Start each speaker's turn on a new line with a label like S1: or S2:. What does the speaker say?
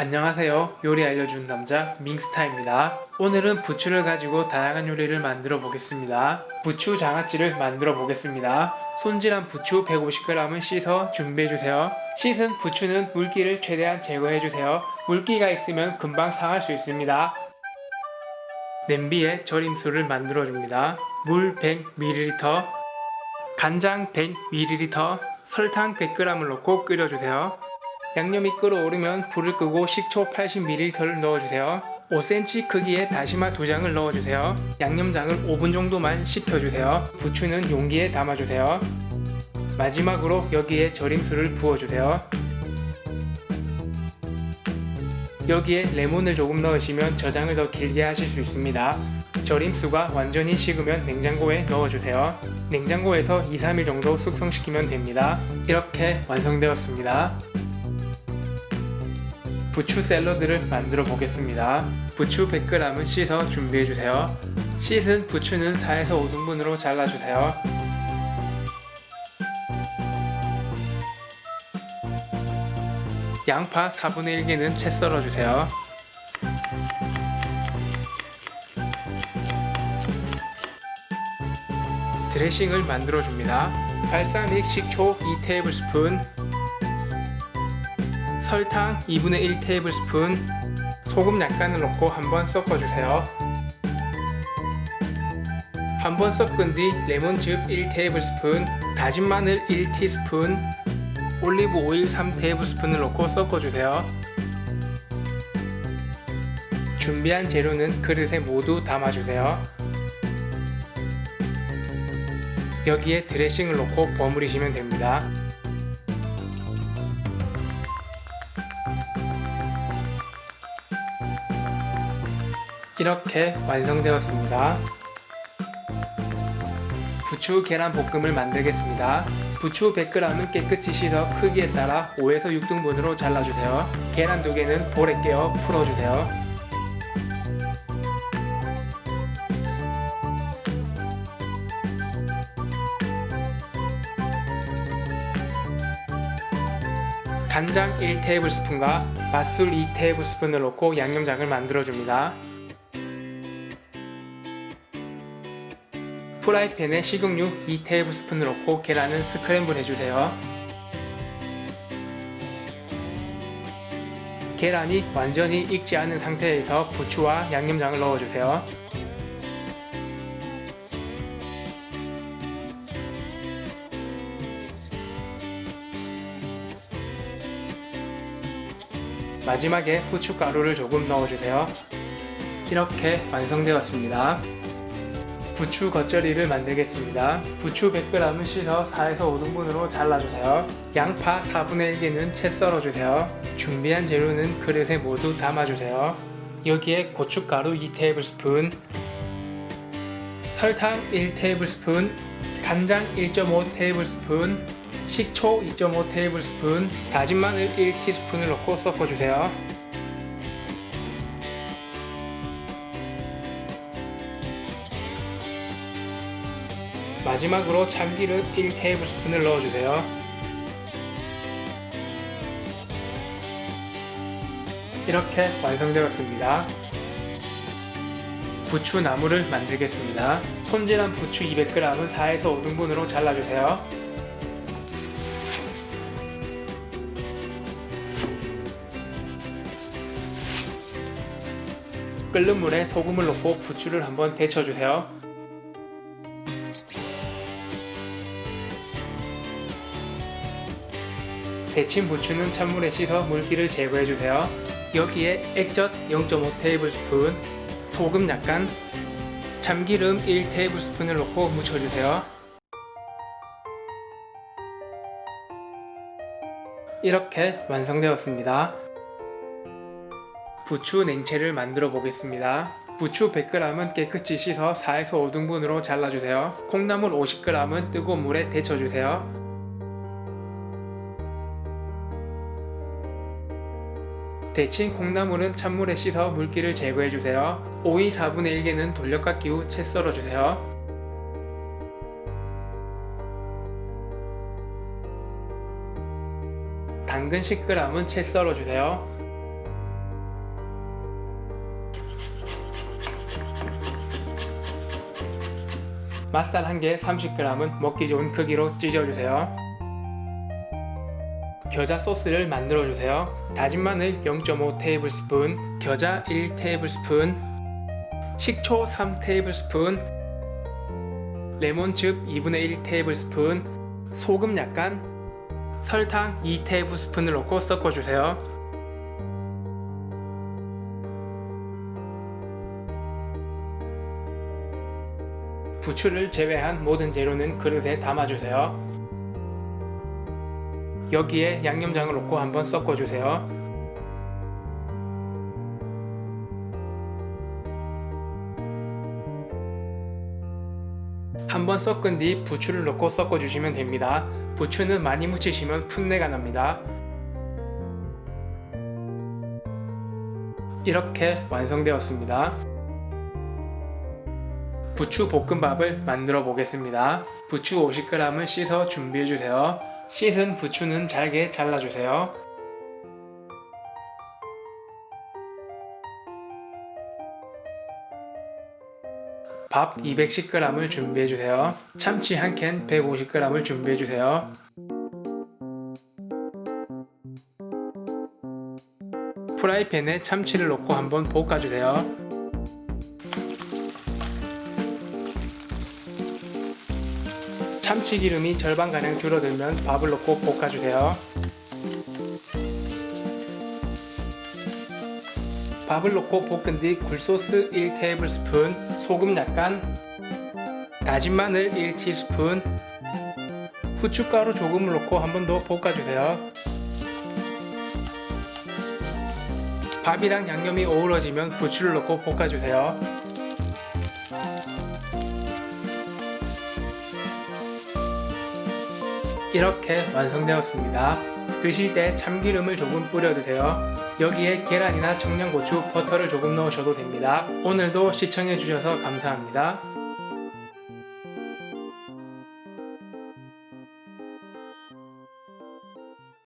S1: 안녕하세요. 요리 알려주는 남자 밍스타입니다. 오늘은 부추를 가지고 다양한 요리를 만들어 보겠습니다. 부추 장아찌를 만들어 보겠습니다. 손질한 부추 150g을 씻어 준비해주세요. 씻은 부추는 물기를 최대한 제거해주세요. 물기가 있으면 금방 상할 수 있습니다. 냄비에 절임술을 만들어 줍니다. 물 100ml, 간장 100ml, 설탕 100g을 넣고 끓여주세요. 양념이 끓어오르면 불을 끄고 식초 80ml를 넣어주세요. 5cm 크기의 다시마 2장을 넣어주세요. 양념장을 5분 정도만 식혀주세요. 부추는 용기에 담아주세요. 마지막으로 여기에 절임술을 부어주세요. 여기에 레몬을 조금 넣으시면 저장을 더 길게 하실 수 있습니다. 절임수가 완전히 식으면 냉장고에 넣어주세요. 냉장고에서 2-3일 정도 숙성시키면 됩니다. 이렇게 완성되었습니다. 부추 샐러드를 만들어 보겠습니다. 부추 100g은 씻어 준비해주세요. 씻은 부추는 4에서 5등분으로 잘라주세요. 양파 4분의 1개는 채 썰어주세요. 드레싱을 만들어 줍니다. 발사믹 식초 2테이블스푼, 설탕 2분의 1테이블스푼, 소금 약간을 넣고 한번 섞어주세요. 한번 섞은 뒤 레몬즙 1테이블스푼, 다진 마늘 1티스푼, 올리브 오일 3테이블스푼을 넣고 섞어주세요. 준비한 재료는 그릇에 모두 담아주세요. 여기에 드레싱을 넣고 버무리시면 됩니다. 이렇게 완성되었습니다. 부추 계란 볶음을 만들겠습니다. 부추 100g은 깨끗이 씻어 크기에 따라 5에서 6등분으로 잘라주세요. 계란 2개는 볼에 깨어 풀어주세요. 간장 1테이블스푼과 맛술 2테이블스푼을 넣고 양념장을 만들어줍니다. 프라이팬에 식용유 2테이블스푼을 넣고 계란을 스크램블 해주세요. 계란이 완전히 익지 않은 상태에서 부추와 양념장을 넣어주세요. 마지막에 후춧가루를 조금 넣어주세요. 이렇게 완성되었습니다. 부추 겉절이를 만들겠습니다. 부추 100g은 씻어 4에서 5등분으로 잘라주세요. 양파 4분의 1개는 채 썰어주세요. 준비한 재료는 그릇에 모두 담아주세요. 여기에 고춧가루 2테이블스푼, 설탕 1테이블스푼, 간장 1.5테이블스푼, 식초 2.5테이블스푼, 다진 마늘 1티스푼을 넣고 섞어주세요. 마지막으로 참기름 1테이블스푼을 넣어주세요. 이렇게 완성되었습니다. 부추 나물을 만들겠습니다. 손질한 부추 200g은 4에서 5등분으로 잘라주세요. 끓는 물에 소금을 넣고 부추를 한번 데쳐주세요. 데친 부추는 찬물에 씻어 물기를 제거해주세요. 여기에 액젓 0.5테이블스푼, 소금 약간, 참기름 1테이블스푼을 넣고 묻혀주세요. 이렇게 완성되었습니다. 부추 냉채를 만들어 보겠습니다. 부추 100g은 깨끗이 씻어 4에서 5등분으로 잘라주세요. 콩나물 50g은 뜨거운 물에 데쳐주세요. 데친 콩나물은 찬물에 씻어 물기를 제거해주세요. 오이 4분의 1개는 돌려깎기 후 채 썰어주세요. 당근 10g은 채 썰어주세요. 맛살 1개 30g은 먹기 좋은 크기로 찢어주세요. 겨자 소스를 만들어주세요. 다진 마늘 0.5테이블스푼, 겨자 1테이블스푼, 식초 3테이블스푼, 레몬즙 2분의 1테이블스푼, 소금 약간, 설탕 2테이블스푼을 넣고 섞어주세요. 부추를 제외한 모든 재료는 그릇에 담아주세요. 여기에 양념장을 넣고 한번 섞어주세요. 한번 섞은 뒤 부추를 넣고 섞어주시면 됩니다. 부추는 많이 묻히시면 풋내가 납니다. 이렇게 완성되었습니다. 부추 볶음밥을 만들어 보겠습니다. 부추 50g을 씻어 준비해주세요. 씻은 부추는 잘게 잘라주세요. 밥 210g을 준비해주세요. 참치 1캔 150g을 준비해주세요. 프라이팬에 참치를 넣고 한번 볶아주세요. 참치기름이 절반가량 줄어들면 밥을 넣고 볶아주세요. 밥을 넣고 볶은 뒤 굴소스 1테이블스푼, 소금 약간, 다진 마늘 1티스푼, 후춧가루 조금을 넣고 한 번 더 볶아주세요. 밥이랑 양념이 어우러지면 부추를 넣고 볶아주세요. 이렇게 완성되었습니다. 드실 때 참기름을 조금 뿌려 드세요. 여기에 계란이나 청양고추, 버터를 조금 넣으셔도 됩니다. 오늘도 시청해 주셔서 감사합니다.